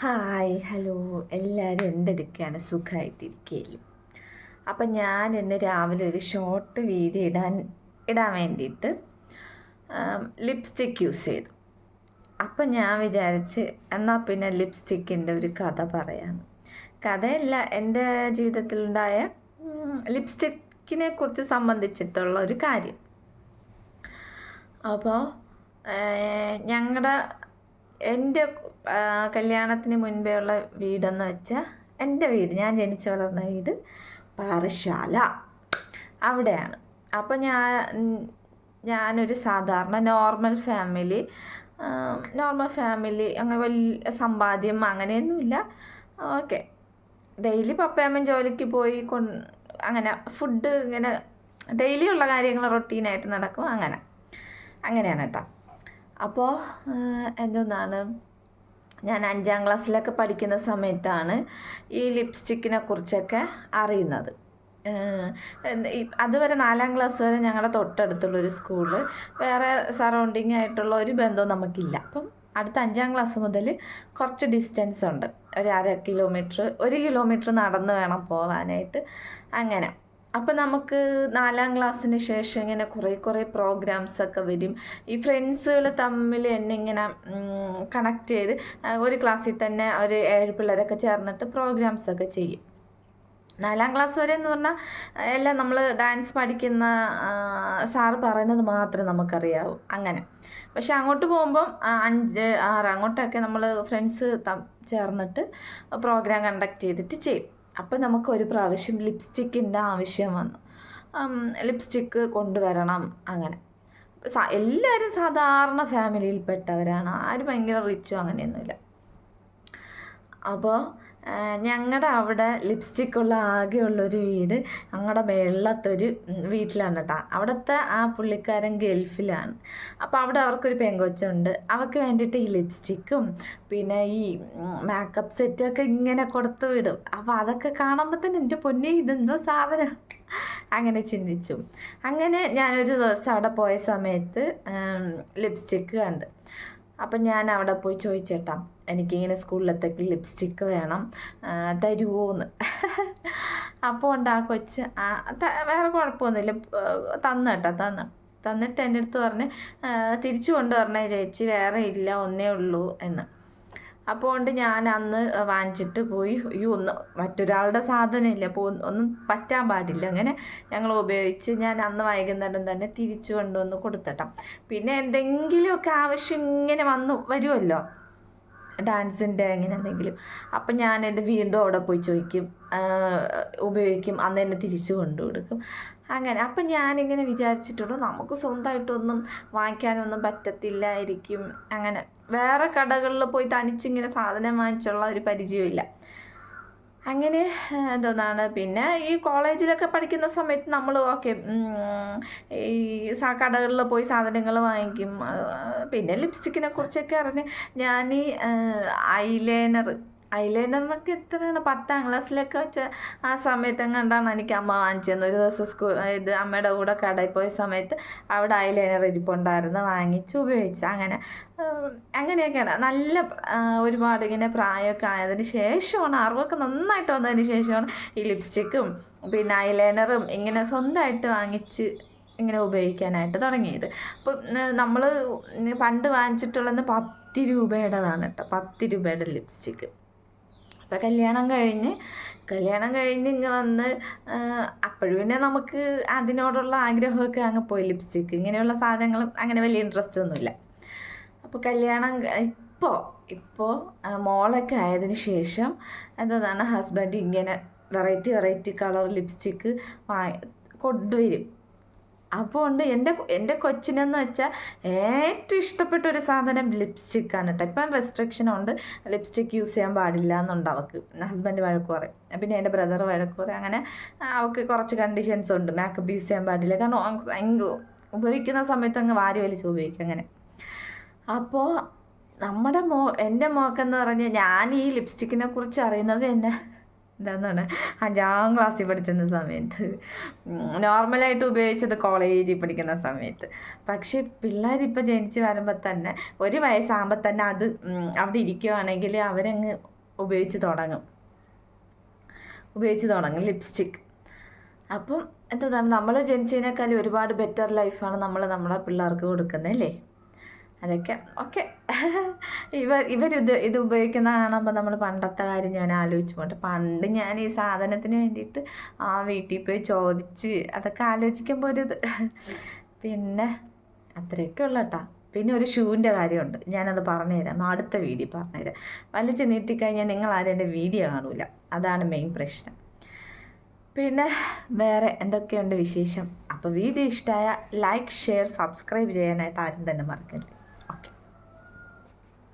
Hi hello എല്ലാവരും എന്തെടുക്കുകയാണ്? സുഖമായിട്ടിരിക്കുകയില്ലേ? അപ്പം ഞാൻ ഇന്ന് രാവിലെ ഒരു ഷോർട്ട് വീഡിയോ ഇടാൻ വേണ്ടിയിട്ട് ലിപ്സ്റ്റിക്ക് യൂസ് ചെയ്തു. അപ്പം ഞാൻ വിചാരിച്ച് എന്നാൽ പിന്നെ ലിപ്സ്റ്റിക്കിൻ്റെ ഒരു കഥ പറയാമെന്ന്. കഥയല്ല, എൻ്റെ ജീവിതത്തിലുണ്ടായ ലിപ്സ്റ്റിക്കിനെ കുറിച്ച് സംബന്ധിച്ചിട്ടുള്ള ഒരു കാര്യം. അപ്പോൾ എൻ്റെ കല്യാണത്തിന് മുൻപേ ഉള്ള വീടെന്ന് വെച്ചാൽ എൻ്റെ വീട്, ഞാൻ ജനിച്ചു വളർന്ന വീട് പാറശാല അവിടെയാണ്. അപ്പോൾ ഞാനൊരു സാധാരണ നോർമൽ ഫാമിലി അങ്ങനെ വലിയ സമ്പാദ്യം അങ്ങനെയൊന്നുമില്ല. ഓക്കെ, ഡെയിലി പപ്പയമ്മൻ ജോലിക്ക് പോയി അങ്ങനെ ഫുഡ് ഇങ്ങനെ ഡെയിലി ഉള്ള കാര്യങ്ങൾ റൊട്ടീനായിട്ട് നടക്കും. അങ്ങനെയാണ് കേട്ടോ. അപ്പോൾ എന്തോന്നാണ്, ഞാൻ 5ാം ക്ലാസ്സിലൊക്കെ പഠിക്കുന്ന സമയത്താണ് ഈ ലിപ്സ്റ്റിക്കിനെ കുറിച്ചൊക്കെ അറിയുന്നത്. അതുവരെ 4ാം ക്ലാസ് വരെ ഞങ്ങളുടെ തൊട്ടടുത്തുള്ളൊരു സ്കൂള്, വേറെ സറൗണ്ടിങ് ആയിട്ടുള്ള ഒരു ബന്ധവും നമുക്കില്ല. അപ്പം അടുത്ത 5ാം ക്ലാസ് മുതൽ കുറച്ച് ഡിസ്റ്റൻസ് ഉണ്ട്, ഒരു 1/2 കിലോമീറ്റർ 1 കിലോമീറ്റർ നടന്ന് വേണം പോകാനായിട്ട്. അങ്ങനെ അപ്പം നമുക്ക് 4ാം ക്ലാസ്സിന് ശേഷം ഇങ്ങനെ കുറേ പ്രോഗ്രാംസൊക്കെ വരും. ഈ ഫ്രണ്ട്സുകൾ തമ്മിൽ എന്നെ ഇങ്ങനെ കണക്ട് ചെയ്ത് ഒരു ക്ലാസ്സിൽ തന്നെ ഒരു 7 പിള്ളേരൊക്കെ ചേർന്നിട്ട് പ്രോഗ്രാംസൊക്കെ ചെയ്യും. 4ാം ക്ലാസ് വരെ എന്ന് പറഞ്ഞാൽ എല്ലാം നമ്മൾ ഡാൻസ് പഠിക്കുന്ന സാറ് പറയുന്നത് മാത്രമേ നമുക്കറിയാവൂ. അങ്ങനെ പക്ഷെ അങ്ങോട്ട് പോകുമ്പം 5, 6 അങ്ങോട്ടൊക്കെ നമ്മൾ ഫ്രണ്ട്സ് ചേർന്നിട്ട് പ്രോഗ്രാം കണ്ടക്ട് ചെയ്തിട്ട് ചെയ്യും. അപ്പം നമുക്കൊരു പ്രാവശ്യം ലിപ്സ്റ്റിക്കിൻ്റെ ആവശ്യം വന്നു. ലിപ്സ്റ്റിക്ക് കൊണ്ടുവരണം. അങ്ങനെ എല്ലാവരും സാധാരണ ഫാമിലിയിൽപ്പെട്ടവരാണ്, ആരും ഭയങ്കര റിച്ചോ അങ്ങനെയൊന്നുമില്ല. അപ്പോൾ ഞങ്ങളുടെ അവിടെ ലിപ്സ്റ്റിക്കുള്ള ആകെയുള്ളൊരു വീട് ഞങ്ങളുടെ മേളിലത്തൊരു വീട്ടിലാണ് കേട്ടോ. അവിടുത്തെ ആ പുള്ളിക്കാരൻ ഗൾഫിലാണ്. അപ്പോൾ അവിടെ അവർക്കൊരു പെങ്കൊച്ചുണ്ട്. അവർക്ക് വേണ്ടിയിട്ട് ഈ ലിപ്സ്റ്റിക്കും പിന്നെ ഈ മേക്കപ്പ് സെറ്റൊക്കെ ഇങ്ങനെ കൊടുത്ത് വിടും. അപ്പോൾ അതൊക്കെ കാണുമ്പോൾ തന്നെ എൻ്റെ പൊന്നേ, ഇതെന്തോ സാധനം അങ്ങനെ ചിന്തിച്ചു. അങ്ങനെ ഞാനൊരു ദിവസം അവിടെ പോയ സമയത്ത് ലിപ്സ്റ്റിക്ക് കണ്ട്. അപ്പം ഞാൻ അവിടെ പോയി ചോദിച്ചേട്ടാ, എനിക്കിങ്ങനെ സ്കൂളിലത്തേക്ക് ലിപ്സ്റ്റിക്ക് വേണം, തരുമോന്ന്. അപ്പോൾ ഉണ്ട് ആ കൊച്ച്, വേറെ കുഴപ്പമൊന്നുമില്ല, തന്നിട്ട് എൻ്റെ അടുത്ത് പറഞ്ഞ് തിരിച്ചു കൊണ്ടുവരണേ ചേച്ചി, വേറെ ഇല്ല, ഒന്നേ ഉള്ളൂ എന്ന്. അപ്പോൾ ഉണ്ട് ഞാൻ അന്ന് വാങ്ങിച്ചിട്ട് പോയി. മറ്റൊരാളുടെ സാധനം ഇല്ല, അപ്പോൾ ഒന്നും പറ്റാൻ പാടില്ല. അങ്ങനെ ഞങ്ങൾ ഉപയോഗിച്ച് ഞാൻ അന്ന് വൈകുന്നേരം തന്നെ തിരിച്ചു കൊണ്ടുവന്ന് കൊടുത്തട്ടാം. പിന്നെ എന്തെങ്കിലുമൊക്കെ ആവശ്യം ഇങ്ങനെ വരുമല്ലോ, ഡാൻസിൻ്റെ അങ്ങനെ എന്തെങ്കിലും. അപ്പം ഞാനെൻ്റെ വീണ്ടും അവിടെ പോയി ചോദിക്കും, ഉപയോഗിക്കും, അന്ന് തന്നെ തിരിച്ചു കൊണ്ടു കൊടുക്കും. അങ്ങനെ അപ്പം ഞാനിങ്ങനെ വിചാരിച്ചിട്ടുള്ളൂ, നമുക്ക് സ്വന്തമായിട്ടൊന്നും വാങ്ങിക്കാനൊന്നും പറ്റത്തില്ലായിരിക്കും. അങ്ങനെ വേറെ കടകളിൽ പോയി തനിച്ചിങ്ങനെ സാധനം വാങ്ങിച്ചുള്ള ഒരു പരിചയമില്ല. അങ്ങനെ എന്തോന്നാണ്, പിന്നെ ഈ കോളേജിലൊക്കെ പഠിക്കുന്ന സമയത്ത് നമ്മൾ ഈ കടകളിൽ പോയി സാധനങ്ങൾ വാങ്ങിക്കും. പിന്നെ ലിപ്സ്റ്റിക്കിനെ കുറിച്ചൊക്കെ അറിഞ്ഞ് ഞാൻ ഈ ഐലൈനറിനൊക്കെ എത്രയാണ് 10ാം ക്ലാസ്സിലൊക്കെ വെച്ച ആ സമയത്തെങ്ങാണ്ടാണ് എനിക്ക് അമ്മ വാങ്ങിച്ചത്. ഒരു ദിവസം അമ്മയുടെ കൂടെ കടയിൽ പോയ സമയത്ത് അവിടെ ഐലൈനർ ഇരിപ്പുണ്ടായിരുന്നു, വാങ്ങിച്ച് ഉപയോഗിച്ച്. അങ്ങനെയൊക്കെയാണ്. നല്ല ഒരുപാട് ഇങ്ങനെ പ്രായമൊക്കെ ആയതിന് ശേഷമാണ്, അറിവൊക്കെ നന്നായിട്ട് വന്നതിന് ശേഷമാണ് ഈ ലിപ്സ്റ്റിക്കും പിന്നെ ഐലൈനറും ഇങ്ങനെ സ്വന്തമായിട്ട് വാങ്ങിച്ച് ഇങ്ങനെ ഉപയോഗിക്കാനായിട്ട് തുടങ്ങിയത്. അപ്പം നമ്മൾ പണ്ട് വാങ്ങിച്ചിട്ടുള്ളത് 10 രൂപയുടേതാണ് കേട്ടോ, 10 രൂപയുടെ ലിപ്സ്റ്റിക്ക്. അപ്പം കല്യാണം കഴിഞ്ഞ് ഇങ്ങ് വന്ന് അപ്പോഴും പിന്നെ നമുക്ക് അതിനോടുള്ള ആഗ്രഹമൊക്കെ അങ്ങ് പോയി. ലിപ്സ്റ്റിക്ക് ഇങ്ങനെയുള്ള സാധനങ്ങളും അങ്ങനെ വലിയ ഇൻട്രസ്റ്റ് ഒന്നുമില്ല. അപ്പോൾ ഇപ്പോൾ മോളൊക്കെ ആയതിന് ശേഷം എന്താണ്, ഹസ്ബൻഡ് ഇങ്ങനെ വെറൈറ്റി കളർ ലിപ്സ്റ്റിക്ക് കൊണ്ടുവരും. അപ്പോൾ ഉണ്ട് എൻ്റെ കൊച്ചിനെന്ന് വെച്ചാൽ ഏറ്റവും ഇഷ്ടപ്പെട്ട ഒരു സാധനം ലിപ്സ്റ്റിക്കാണ് കേട്ടോ. ഇപ്പം റെസ്ട്രിക്ഷനുണ്ട്, ലിപ്സ്റ്റിക്ക് യൂസ് ചെയ്യാൻ പാടില്ല എന്നുണ്ട് അവൾക്ക്. ഹസ്ബൻഡ് വഴക്ക് പറയും, പിന്നെ എൻ്റെ ബ്രദർ വഴക്ക് പറയും. അങ്ങനെ അവൾക്ക് കുറച്ച് കണ്ടീഷൻസ് ഉണ്ട്, മേക്കപ്പ് യൂസ് ചെയ്യാൻ പാടില്ല. കാരണം ഉപയോഗിക്കുന്ന സമയത്ത് അങ്ങ് വാരി വലിച്ച് ഉപയോഗിക്കും അങ്ങനെ. അപ്പോൾ എൻ്റെ മോക്കെന്ന് പറഞ്ഞാൽ, ഞാൻ ഈ ലിപ്സ്റ്റിക്കിനെ കുറിച്ച് അറിയുന്നത് എന്താണെന്നാണ് 5ാം ക്ലാസ്സിൽ പഠിച്ചിരുന്ന സമയത്ത്, നോർമലായിട്ട് ഉപയോഗിച്ചത് കോളേജിൽ പഠിക്കുന്ന സമയത്ത്. പക്ഷേ പിള്ളേരിപ്പോൾ ജനിച്ച് വരുമ്പോൾ തന്നെ 1 വയസ്സാകുമ്പോൾ തന്നെ അത് അവിടെ ഇരിക്കുവാണെങ്കിൽ അവരങ്ങ് ഉപയോഗിച്ച് തുടങ്ങും ലിപ്സ്റ്റിക്ക്. അപ്പം എന്താ നമ്മൾ ജനിച്ചതിനേക്കാളും ഒരുപാട് ബെറ്റർ ലൈഫാണ് നമ്മൾ നമ്മളെ പിള്ളേർക്ക് കൊടുക്കുന്നത് അല്ലേ? അതൊക്കെ ഓക്കെ. ഇത് ഉപയോഗിക്കുന്ന കാണുമ്പോൾ നമ്മൾ പണ്ടത്തെ കാര്യം ഞാൻ ആലോചിച്ച് പോട്ടെ. പണ്ട് ഞാൻ ഈ സാധനത്തിന് വേണ്ടിയിട്ട് വീട്ടിൽ പോയി ചോദിച്ച് അതൊക്കെ ആലോചിക്കുമ്പോൾ ഒരിത്. പിന്നെ അത്രയൊക്കെ ഉള്ളു കേട്ടോ. പിന്നെ ഒരു ഷൂവിൻ്റെ കാര്യമുണ്ട്, ഞാനത് പറഞ്ഞുതരാം, അടുത്ത വീഡിയോ പറഞ്ഞുതരാം. വലിച്ച് നീട്ടിക്കഴിഞ്ഞാൽ നിങ്ങളാരും എൻ്റെ വീഡിയോ കാണൂല, അതാണ് മെയിൻ പ്രശ്നം. പിന്നെ വേറെ എന്തൊക്കെയുണ്ട് വിശേഷം? അപ്പോൾ വീഡിയോ ഇഷ്ടമായ ലൈക്ക്, ഷെയർ, സബ്സ്ക്രൈബ് ചെയ്യാനായിട്ട് ആരും തന്നെ മറക്കരുത്.